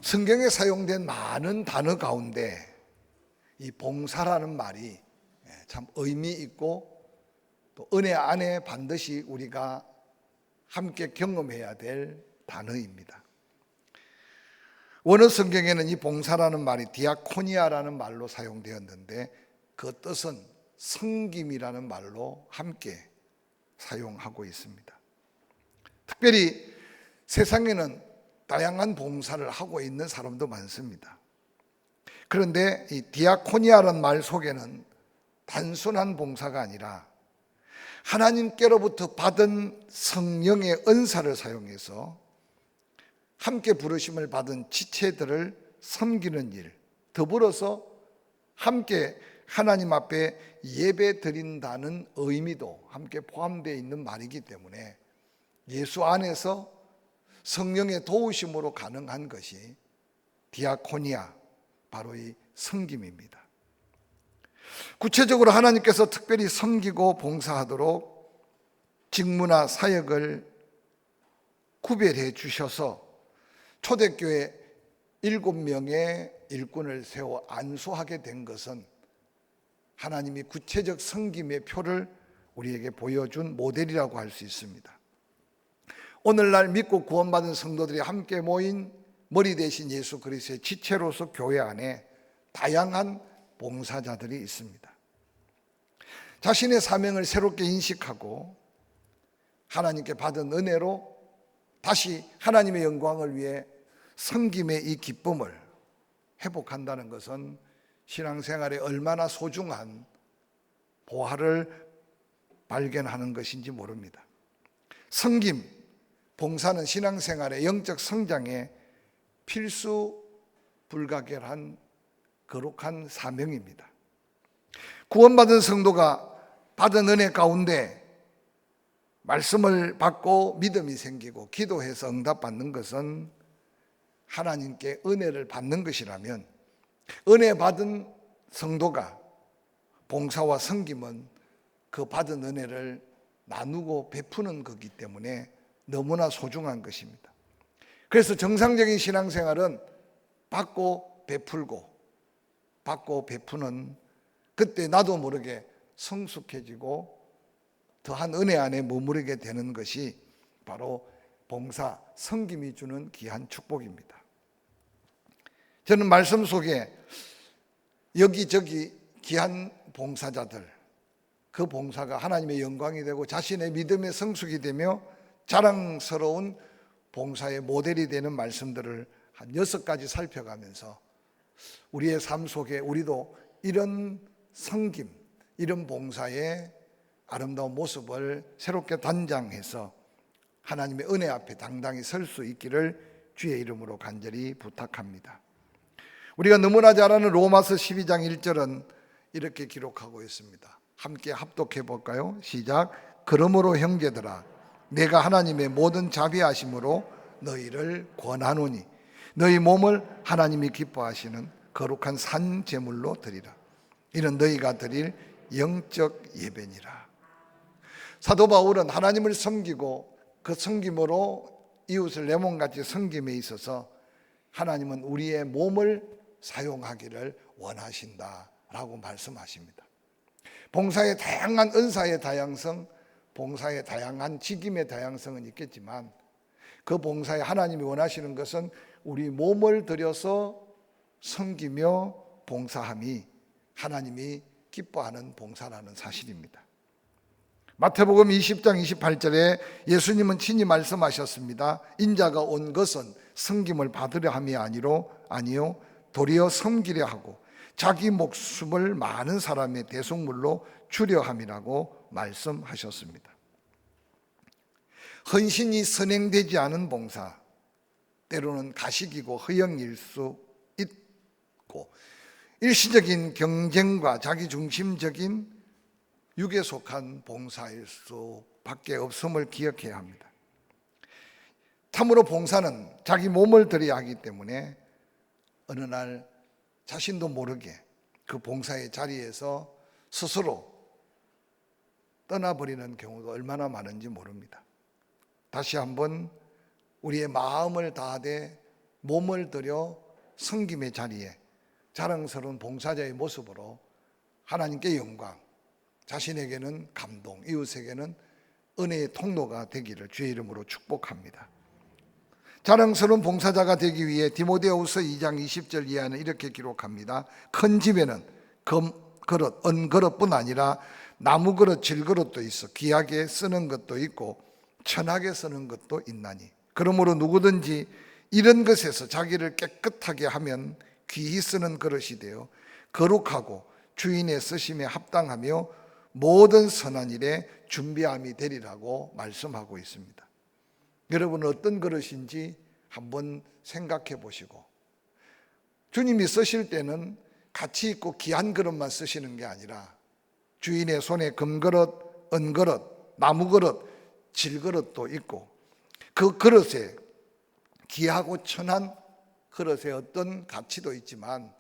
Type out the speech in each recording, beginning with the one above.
성경에 사용된 많은 단어 가운데 이 봉사라는 말이 참 의미 있고 또 은혜 안에 반드시 우리가 함께 경험해야 될 단어입니다. 원어 성경에는 이 봉사라는 말이 디아코니아라는 말로 사용되었는데 그 뜻은 섬김이라는 말로 함께 사용하고 있습니다. 특별히 세상에는 다양한 봉사를 하고 있는 사람도 많습니다. 그런데 이 디아코니아라는 말 속에는 단순한 봉사가 아니라 하나님께로부터 받은 성령의 은사를 사용해서 함께 부르심을 받은 지체들을 섬기는 일, 더불어서 함께 하나님 앞에 예배 드린다는 의미도 함께 포함되어 있는 말이기 때문에 예수 안에서 성령의 도우심으로 가능한 것이 디아코니아, 바로 이 섬김입니다. 구체적으로 하나님께서 특별히 섬기고 봉사하도록 직무나 사역을 구별해 주셔서 초대교회 7명의 일꾼을 세워 안수하게 된 것은 하나님이 구체적 섬김의 표를 우리에게 보여준 모델이라고 할 수 있습니다. 오늘날 믿고 구원받은 성도들이 함께 모인 머리 대신 예수 그리스도의 지체로서 교회 안에 다양한 봉사자들이 있습니다. 자신의 사명을 새롭게 인식하고 하나님께 받은 은혜로 다시 하나님의 영광을 위해 섬김의 이 기쁨을 회복한다는 것은 신앙생활에 얼마나 소중한 보화를 발견하는 것인지 모릅니다. 섬김, 봉사는 신앙생활의 영적 성장에 필수 불가결한 거룩한 사명입니다. 구원받은 성도가 받은 은혜 가운데 말씀을 받고 믿음이 생기고 기도해서 응답받는 것은 하나님께 은혜를 받는 것이라면 은혜 받은 성도가 봉사와 섬김은 그 받은 은혜를 나누고 베푸는 거기 때문에 너무나 소중한 것입니다. 그래서 정상적인 신앙생활은 받고 베풀고 받고 베푸는, 그때 나도 모르게 성숙해지고 더한 은혜 안에 머무르게 되는 것이 바로 봉사, 섬김이 주는 귀한 축복입니다. 저는 말씀 속에 여기저기 귀한 봉사자들, 그 봉사가 하나님의 영광이 되고 자신의 믿음의 성숙이 되며 자랑스러운 봉사의 모델이 되는 말씀들을 한 6가지 살펴가면서 우리의 삶 속에 우리도 이런 섬김, 이런 봉사의 아름다운 모습을 새롭게 단장해서 하나님의 은혜 앞에 당당히 설 수 있기를 주의 이름으로 간절히 부탁합니다. 우리가 너무나 잘 아는 로마서 12장 1절은 이렇게 기록하고 있습니다. 함께 합독해 볼까요? 시작. 그러므로 형제들아, 내가 하나님의 모든 자비하심으로 너희를 권하노니 너희 몸을 하나님이 기뻐하시는 거룩한 산 제물로 드리라. 이는 너희가 드릴 영적 예배니라. 사도 바울은 하나님을 섬기고 그 섬김으로 이웃을 내 몸같이 섬김에 있어서 하나님은 우리의 몸을 사용하기를 원하신다라고 말씀하십니다. 봉사의 다양한 은사의 다양성, 봉사의 다양한 직임의 다양성은 있겠지만 그 봉사에 하나님이 원하시는 것은 우리 몸을 들여서 섬기며 봉사함이 하나님이 기뻐하는 봉사라는 사실입니다. 마태복음 20장 28절에 예수님은 친히 말씀하셨습니다. 인자가 온 것은 섬김을 받으려 함이 아니요 도리어 섬기려 하고 자기 목숨을 많은 사람의 대속물로 주려 함이라고 말씀하셨습니다. 헌신이 선행되지 않은 봉사, 때로는 가식이고 허영일 수 있고 일시적인 경쟁과 자기중심적인 육에 속한 봉사일 수밖에 없음을 기억해야 합니다. 참으로 봉사는 자기 몸을 들여야 하기 때문에 어느 날 자신도 모르게 그 봉사의 자리에서 스스로 떠나버리는 경우가 얼마나 많은지 모릅니다. 다시 한번 우리의 마음을 다하되 몸을 들여 섬김의 자리에 자랑스러운 봉사자의 모습으로 하나님께 영광, 자신에게는 감동, 이웃에게는 은혜의 통로가 되기를 주의 이름으로 축복합니다. 자랑스러운 봉사자가 되기 위해 디모데후서 2장 20절 이하는 이렇게 기록합니다. 큰 집에는 금그릇, 은그릇뿐 아니라 나무그릇, 질그릇도 있어 귀하게 쓰는 것도 있고 천하게 쓰는 것도 있나니 그러므로 누구든지 이런 것에서 자기를 깨끗하게 하면 귀히 쓰는 그릇이 되어 거룩하고 주인의 쓰심에 합당하며 모든 선한 일에 준비함이 되리라고 말씀하고 있습니다. 여러분은 어떤 그릇인지 한번 생각해 보시고, 주님이 쓰실 때는 가치 있고 귀한 그릇만 쓰시는 게 아니라 주인의 손에 금그릇, 은그릇, 나무그릇, 질그릇도 있고 그 그릇에 귀하고 천한 그릇에 어떤 가치도 있지만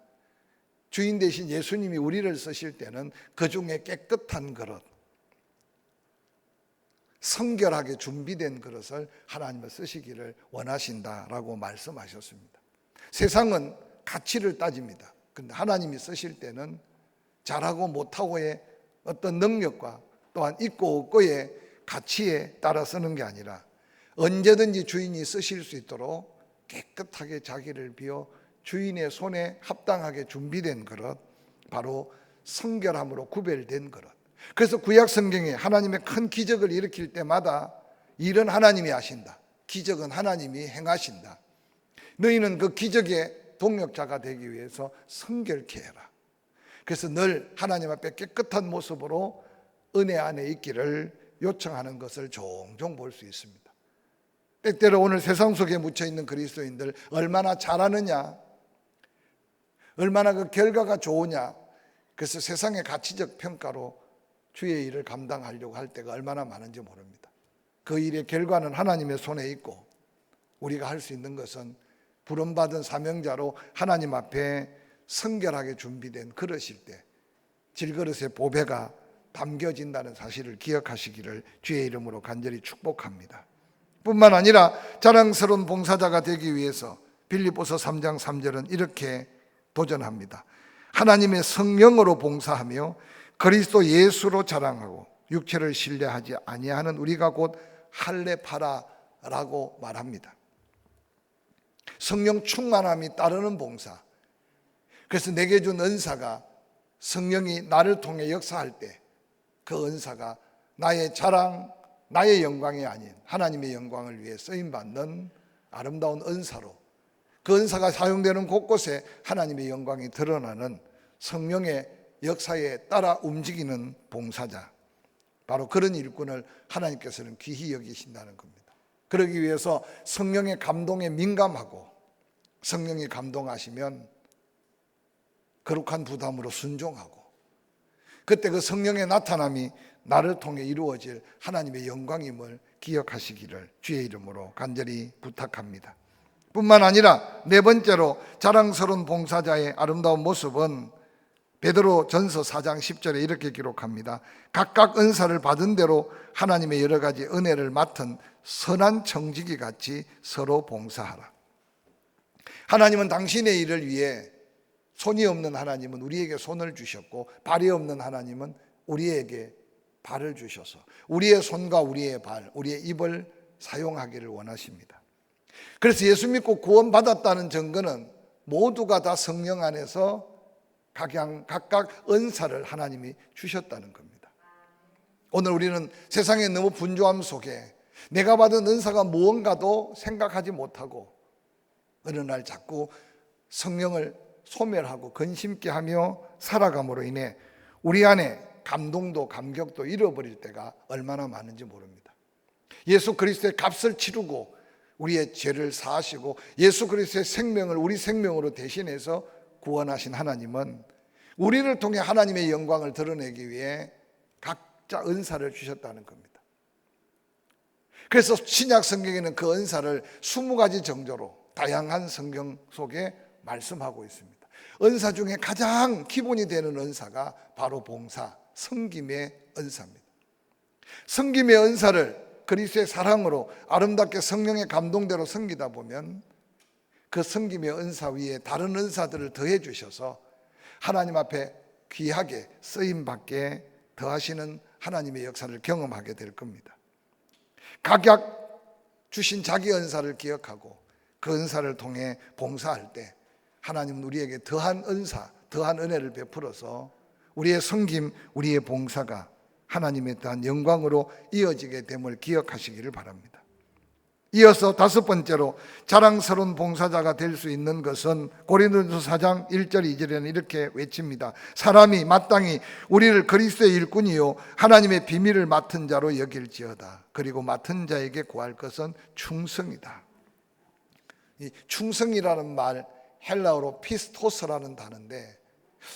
주인 대신 예수님이 우리를 쓰실 때는 그 중에 깨끗한 그릇, 성결하게 준비된 그릇을 하나님을 쓰시기를 원하신다라고 말씀하셨습니다. 세상은 가치를 따집니다. 그런데 하나님이 쓰실 때는 잘하고 못하고의 어떤 능력과 또한 있고 없고의 가치에 따라 쓰는 게 아니라 언제든지 주인이 쓰실 수 있도록 깨끗하게 자기를 비워 주인의 손에 합당하게 준비된 그릇, 바로 성결함으로 구별된 그릇. 그래서 구약 성경에 하나님의 큰 기적을 일으킬 때마다 일은 하나님이 하신다, 기적은 하나님이 행하신다, 너희는 그 기적의 동역자가 되기 위해서 성결케 해라. 그래서 늘 하나님 앞에 깨끗한 모습으로 은혜 안에 있기를 요청하는 것을 종종 볼 수 있습니다. 때때로 오늘 세상 속에 묻혀있는 그리스도인들 얼마나 잘하느냐, 얼마나 그 결과가 좋으냐, 그래서 세상의 가치적 평가로 주의 일을 감당하려고 할 때가 얼마나 많은지 모릅니다. 그 일의 결과는 하나님의 손에 있고 우리가 할 수 있는 것은 부름받은 사명자로 하나님 앞에 성결하게 준비된 그릇일 때 질그릇의 보배가 담겨진다는 사실을 기억하시기를 주의 이름으로 간절히 축복합니다. 뿐만 아니라 자랑스러운 봉사자가 되기 위해서 빌립보서 3장 3절은 이렇게 도전합니다. 하나님의 성령으로 봉사하며 그리스도 예수로 자랑하고 육체를 신뢰하지 아니하는 우리가 곧 할례파라라고 말합니다. 성령 충만함이 따르는 봉사. 그래서 내게 준 은사가 성령이 나를 통해 역사할 때 그 은사가 나의 자랑, 나의 영광이 아닌 하나님의 영광을 위해 쓰임받는 아름다운 은사로, 그 은사가 사용되는 곳곳에 하나님의 영광이 드러나는 성령의 역사에 따라 움직이는 봉사자, 바로 그런 일꾼을 하나님께서는 귀히 여기신다는 겁니다. 그러기 위해서 성령의 감동에 민감하고, 성령이 감동하시면 거룩한 부담으로 순종하고, 그때 그 성령의 나타남이 나를 통해 이루어질 하나님의 영광임을 기억하시기를 주의 이름으로 간절히 부탁합니다. 뿐만 아니라 네 번째로 자랑스러운 봉사자의 아름다운 모습은 베드로 전서 4장 10절에 이렇게 기록합니다. 각각 은사를 받은 대로 하나님의 여러 가지 은혜를 맡은 선한 청지기 같이 서로 봉사하라. 하나님은 당신의 일을 위해, 손이 없는 하나님은 우리에게 손을 주셨고 발이 없는 하나님은 우리에게 발을 주셔서 우리의 손과 우리의 발, 우리의 입을 사용하기를 원하십니다. 그래서 예수 믿고 구원받았다는 증거는 모두가 다 성령 안에서 각각 은사를 하나님이 주셨다는 겁니다. 오늘 우리는 세상의 너무 분주함 속에 내가 받은 은사가 무언가도 생각하지 못하고 어느 날 자꾸 성령을 소멸하고 근심케 하며 살아감으로 인해 우리 안에 감동도 감격도 잃어버릴 때가 얼마나 많은지 모릅니다. 예수 그리스도의 값을 치르고 우리의 죄를 사하시고 예수 그리스도의 생명을 우리 생명으로 대신해서 구원하신 하나님은 우리를 통해 하나님의 영광을 드러내기 위해 각자 은사를 주셨다는 겁니다. 그래서 신약 성경에는 그 은사를 20가지 정도로 다양한 성경 속에 말씀하고 있습니다. 은사 중에 가장 기본이 되는 은사가 바로 봉사, 섬김의 은사입니다. 섬김의 은사를 그리스도의 사랑으로 아름답게 성령의 감동대로 섬기다 보면 그 섬김의 은사 위에 다른 은사들을 더해 주셔서 하나님 앞에 귀하게 쓰임받게 더하시는 하나님의 역사를 경험하게 될 겁니다. 각각 주신 자기 은사를 기억하고 그 은사를 통해 봉사할 때 하나님은 우리에게 더한 은사, 더한 은혜를 베풀어서 우리의 섬김, 우리의 봉사가 하나님에 대한 영광으로 이어지게 됨을 기억하시기를 바랍니다. 이어서 다섯 번째로 자랑스러운 봉사자가 될 수 있는 것은 고린도전서 4장 1절 2절에는 이렇게 외칩니다. 사람이 마땅히 우리를 그리스도의 일꾼이요 하나님의 비밀을 맡은 자로 여길지어다. 그리고 맡은 자에게 구할 것은 충성이다. 이 충성이라는 말 헬라어로 피스토스라는 단어인데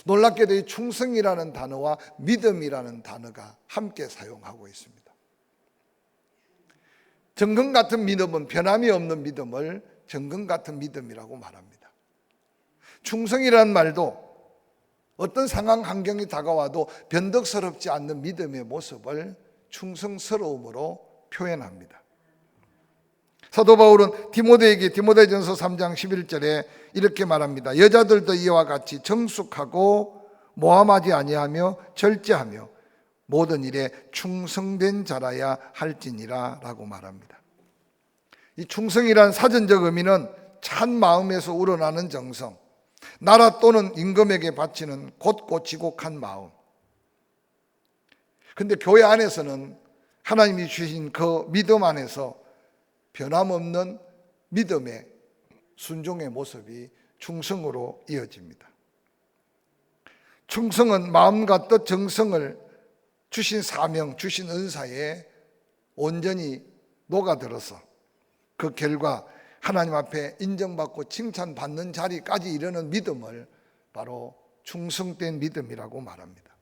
놀랍게도 이 충성이라는 단어와 믿음이라는 단어가 함께 사용하고 있습니다. 정금 같은 믿음은 변함이 없는 믿음을 정금 같은 믿음이라고 말합니다. 충성이라는 말도 어떤 상황 환경이 다가와도 변덕스럽지 않는 믿음의 모습을 충성스러움으로 표현합니다. 사도 바울은 디모데에게 디모데전서 3장 11절에 이렇게 말합니다. 여자들도 이와 같이 정숙하고 모함하지 아니하며 절제하며 모든 일에 충성된 자라야 할지니라 라고 말합니다. 이 충성이란 사전적 의미는 찬 마음에서 우러나는 정성, 나라 또는 임금에게 바치는 곧고 지곡한 마음. 그런데 교회 안에서는 하나님이 주신 그 믿음 안에서 변함없는 믿음의 순종의 모습이 충성으로 이어집니다. 충성은 마음과 뜻, 정성을 주신 사명, 주신 은사에 온전히 녹아들어서 그 결과 하나님 앞에 인정받고 칭찬받는 자리까지 이르는 믿음을 바로 충성된 믿음이라고 말합니다.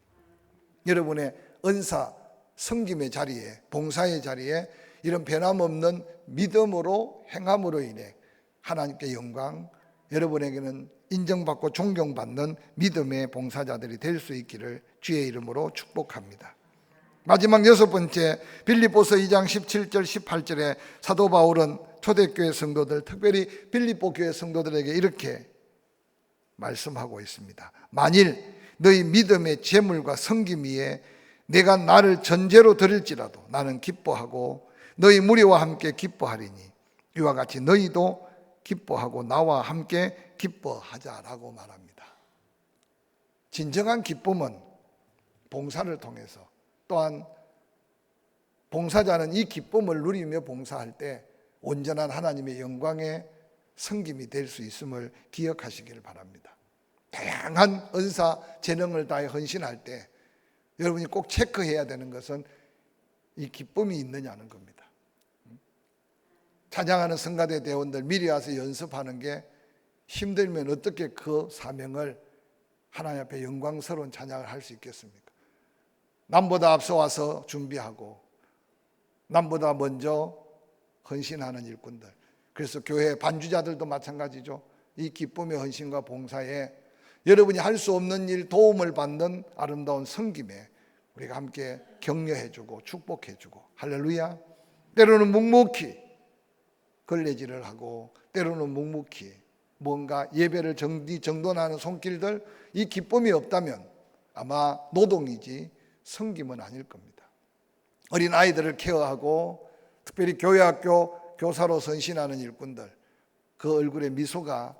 여러분의 은사, 섬김의 자리에, 봉사의 자리에 이런 변함없는 믿음으로 행함으로 인해 하나님께 영광, 여러분에게는 인정받고 존경받는 믿음의 봉사자들이 될 수 있기를 주의 이름으로 축복합니다. 마지막 여섯 번째, 빌립보서 2장 17절 18절에 사도 바울은 초대교회 성도들, 특별히 빌립보 교회 성도들에게 이렇게 말씀하고 있습니다. 만일 너희 믿음의 재물과 섬김 위에 내가 나를 전제로 드릴지라도 나는 기뻐하고 너희 무리와 함께 기뻐하리니 이와 같이 너희도 기뻐하고 나와 함께 기뻐하자라고 말합니다. 진정한 기쁨은 봉사를 통해서, 또한 봉사자는 이 기쁨을 누리며 봉사할 때 온전한 하나님의 영광의 섬김이 될 수 있음을 기억하시기를 바랍니다. 다양한 은사, 재능을 다해 헌신할 때 여러분이 꼭 체크해야 되는 것은 이 기쁨이 있느냐는 겁니다. 찬양하는 성가대 대원들 미리 와서 연습하는 게 힘들면 어떻게 그 사명을 하나님 앞에 영광스러운 찬양을 할 수 있겠습니까? 남보다 앞서 와서 준비하고 남보다 먼저 헌신하는 일꾼들. 그래서 교회 반주자들도 마찬가지죠. 이 기쁨의 헌신과 봉사에 여러분이 할 수 없는 일 도움을 받는 아름다운 섬김에 우리가 함께 격려해주고 축복해주고, 할렐루야. 때로는 묵묵히 걸레질을 하고 때로는 묵묵히 뭔가 예배를 정돈하는 손길들, 이 기쁨이 없다면 아마 노동이지 섬김은 아닐 겁니다. 어린 아이들을 케어하고 특별히 교회학교 교사로 선신하는 일꾼들, 그 얼굴에 미소가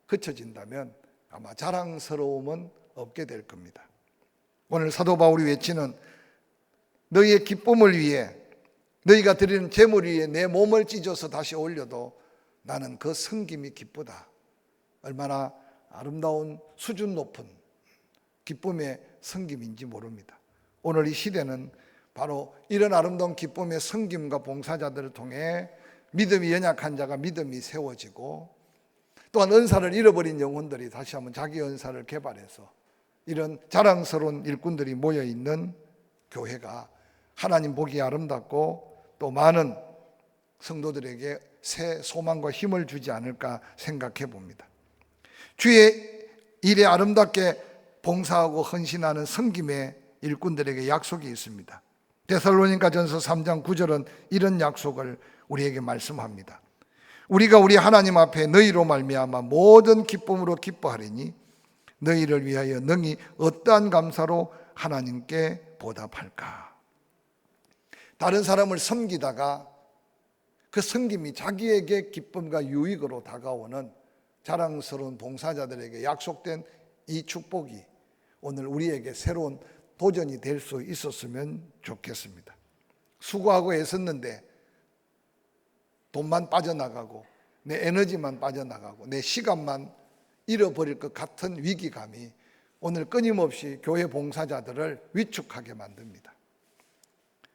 그쳐진다면 아마 자랑스러움은 없게 될 겁니다. 오늘 사도 바울이 외치는 너희의 기쁨을 위해, 너희가 드리는 제물 위에 내 몸을 찢어서 다시 올려도 나는 그 섬김이 기쁘다. 얼마나 아름다운 수준 높은 기쁨의 섬김인지 모릅니다. 오늘 이 시대는 바로 이런 아름다운 기쁨의 섬김과 봉사자들을 통해 믿음이 연약한 자가 믿음이 세워지고, 또한 은사를 잃어버린 영혼들이 다시 한번 자기 은사를 개발해서 이런 자랑스러운 일꾼들이 모여있는 교회가 하나님 보기 아름답고 또 많은 성도들에게 새 소망과 힘을 주지 않을까 생각해 봅니다. 주의 일에 아름답게 봉사하고 헌신하는 섬김의 일꾼들에게 약속이 있습니다. 데살로니가전서 3장 9절은 이런 약속을 우리에게 말씀합니다. 우리가 우리 하나님 앞에 너희로 말미암아 모든 기쁨으로 기뻐하리니 너희를 위하여 능히 어떠한 감사로 하나님께 보답할까? 다른 사람을 섬기다가 그 섬김이 자기에게 기쁨과 유익으로 다가오는 자랑스러운 봉사자들에게 약속된 이 축복이 오늘 우리에게 새로운 도전이 될 수 있었으면 좋겠습니다. 수고하고 애썼는데 돈만 빠져나가고 내 에너지만 빠져나가고 내 시간만 잃어버릴 것 같은 위기감이 오늘 끊임없이 교회 봉사자들을 위축하게 만듭니다.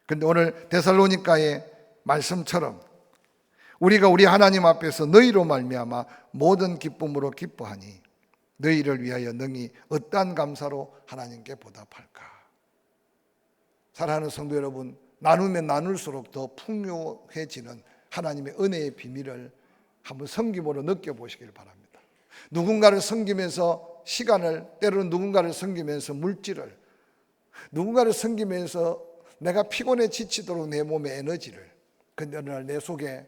그런데 오늘 데살로니가의 말씀처럼 우리가 우리 하나님 앞에서 너희로 말미암아 모든 기쁨으로 기뻐하니 너희를 위하여 능히 어떠한 감사로 하나님께 보답할까? 사랑하는 성도 여러분, 나누면 나눌수록 더 풍요해지는 하나님의 은혜의 비밀을 한번 섬김으로 느껴보시길 바랍니다. 누군가를 섬기면서 시간을, 때로는 누군가를 섬기면서 물질을, 누군가를 섬기면서 내가 피곤해 지치도록 내 몸의 에너지를, 근데 어느 날 내 속에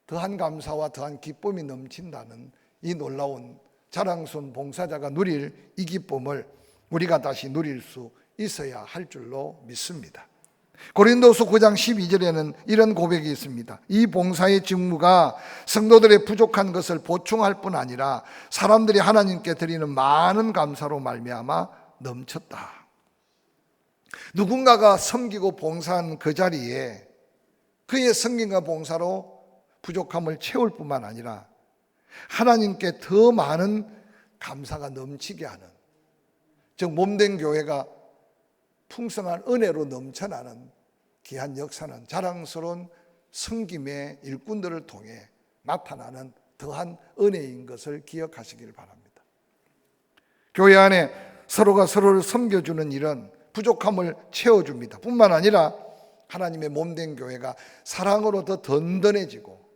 더한 감사와 더한 기쁨이 넘친다는 이 놀라운 자랑스러운 봉사자가 누릴 이 기쁨을 우리가 다시 누릴 수 있어야 할 줄로 믿습니다. 고린도서 9장 12절에는 이런 고백이 있습니다. 이 봉사의 직무가 성도들의 부족한 것을 보충할 뿐 아니라 사람들이 하나님께 드리는 많은 감사로 말미암아 넘쳤다. 누군가가 섬기고 봉사한 그 자리에 그의 섬김과 봉사로 부족함을 채울 뿐만 아니라 하나님께 더 많은 감사가 넘치게 하는, 즉 몸된 교회가 풍성한 은혜로 넘쳐나는 귀한 역사는 자랑스러운 섬김의 일꾼들을 통해 나타나는 더한 은혜인 것을 기억하시길 바랍니다. 교회 안에 서로가 서로를 섬겨주는 일은 부족함을 채워줍니다. 뿐만 아니라 하나님의 몸된 교회가 사랑으로 더 든든해지고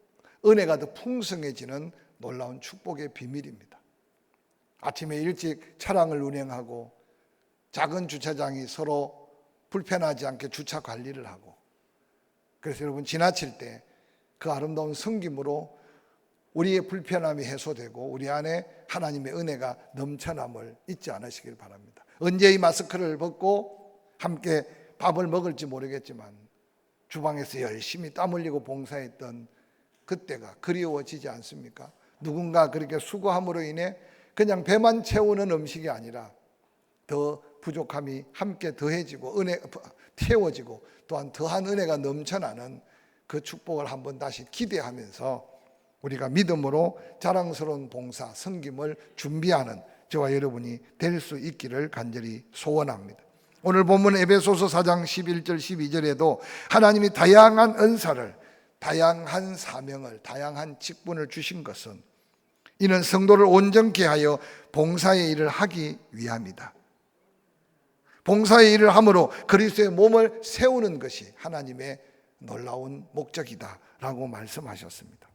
은혜가 더 풍성해지는 놀라운 축복의 비밀입니다. 아침에 일찍 차량을 운행하고 작은 주차장이 서로 불편하지 않게 주차 관리를 하고, 그래서 여러분 지나칠 때 그 아름다운 섬김으로 우리의 불편함이 해소되고 우리 안에 하나님의 은혜가 넘쳐남을 잊지 않으시길 바랍니다. 언제 이 마스크를 벗고 함께 밥을 먹을지 모르겠지만 주방에서 열심히 땀 흘리고 봉사했던 그때가 그리워지지 않습니까? 누군가 그렇게 수고함으로 인해 그냥 배만 채우는 음식이 아니라 더 부족함이 함께 더해지고 은혜 태워지고 또한 더한 은혜가 넘쳐나는 그 축복을 한번 다시 기대하면서 우리가 믿음으로 자랑스러운 봉사, 섬김을 준비하는 저와 여러분이 될 수 있기를 간절히 소원합니다. 오늘 본문 에베소서 4장 11절 12절에도 하나님이 다양한 은사를, 다양한 사명을, 다양한 직분을 주신 것은 이는 성도를 온전케 하여 봉사의 일을 하기 위함이다. 봉사의 일을 함으로 그리스도의 몸을 세우는 것이 하나님의 놀라운 목적이다 라고 말씀하셨습니다.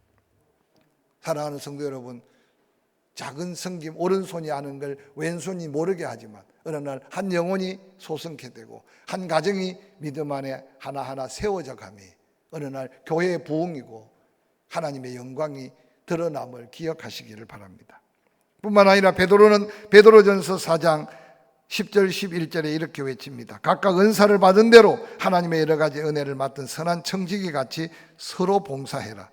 사랑하는 성도 여러분, 작은 섬김, 오른손이 하는 걸 왼손이 모르게 하지만 어느 날 한 영혼이 소성케 되고 한 가정이 믿음 안에 하나하나 세워져 가며 어느 날 교회의 부흥이고 하나님의 영광이 드러남을 기억하시기를 바랍니다. 뿐만 아니라 베드로는 베드로전서 4장 10절 11절에 이렇게 외칩니다. 각각 은사를 받은 대로 하나님의 여러 가지 은혜를 맡은 선한 청지기 같이 서로 봉사해라.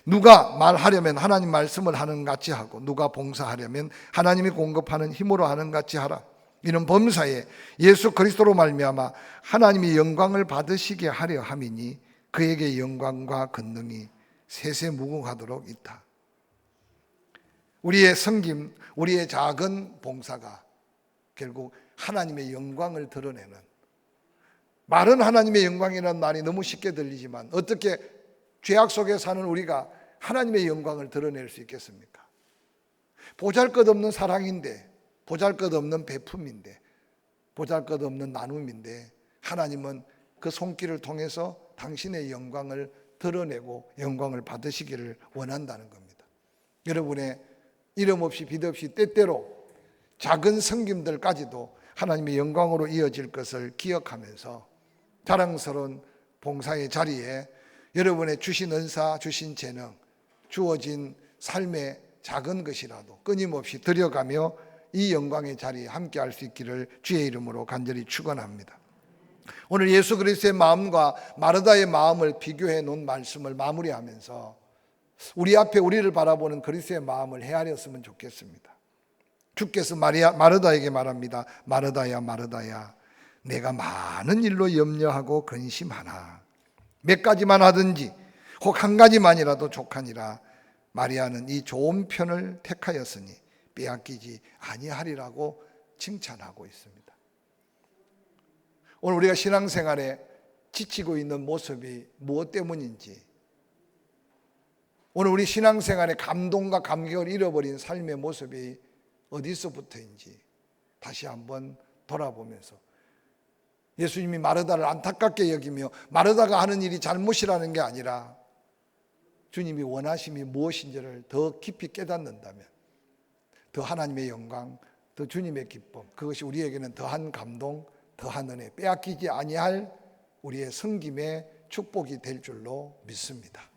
누가 말하려면 하나님 말씀을 하는 같이 하고 누가 봉사하려면 하나님이 공급하는 힘으로 하는 같이 하라. 이는 범사에 예수 그리스도로 말미암아 하나님이 영광을 받으시게 하려 함이니 그에게 영광과 권능이 세세무궁하도록 있다. 우리의 섬김, 우리의 작은 봉사가 결국 하나님의 영광을 드러내는, 말은 하나님의 영광이라는 말이 너무 쉽게 들리지만 어떻게 죄악 속에 사는 우리가 하나님의 영광을 드러낼 수 있겠습니까? 보잘것없는 사랑인데, 보잘것없는 베품인데, 보잘것없는 나눔인데 하나님은 그 손길을 통해서 당신의 영광을 드러내고 영광을 받으시기를 원한다는 겁니다. 여러분의 이름 없이 빛 없이 때때로 작은 섬김들까지도 하나님의 영광으로 이어질 것을 기억하면서 자랑스러운 봉사의 자리에 여러분의 주신 은사, 주신 재능, 주어진 삶의 작은 것이라도 끊임없이 드려가며 이 영광의 자리에 함께할 수 있기를 주의 이름으로 간절히 축원합니다. 오늘 예수 그리스도의 마음과 마르다의 마음을 비교해 놓은 말씀을 마무리하면서 우리 앞에 우리를 바라보는 그리스도의 마음을 헤아렸으면 좋겠습니다. 주께서 마르다에게 말합니다. 마르다야, 마르다야, 내가 많은 일로 염려하고 근심하나 몇 가지만 하든지 혹 한 가지만이라도 족하니라. 마리아는 이 좋은 편을 택하였으니 빼앗기지 아니하리라고 칭찬하고 있습니다. 오늘 우리가 신앙생활에 지치고 있는 모습이 무엇 때문인지, 오늘 우리 신앙생활에 감동과 감격을 잃어버린 삶의 모습이 어디서부터인지 다시 한번 돌아보면서 예수님이 마르다를 안타깝게 여기며 마르다가 하는 일이 잘못이라는 게 아니라 주님이 원하심이 무엇인지를 더 깊이 깨닫는다면 더 하나님의 영광, 더 주님의 기쁨, 그것이 우리에게는 더한 감동, 더한 은혜, 빼앗기지 아니할 우리의 섬김의 축복이 될 줄로 믿습니다.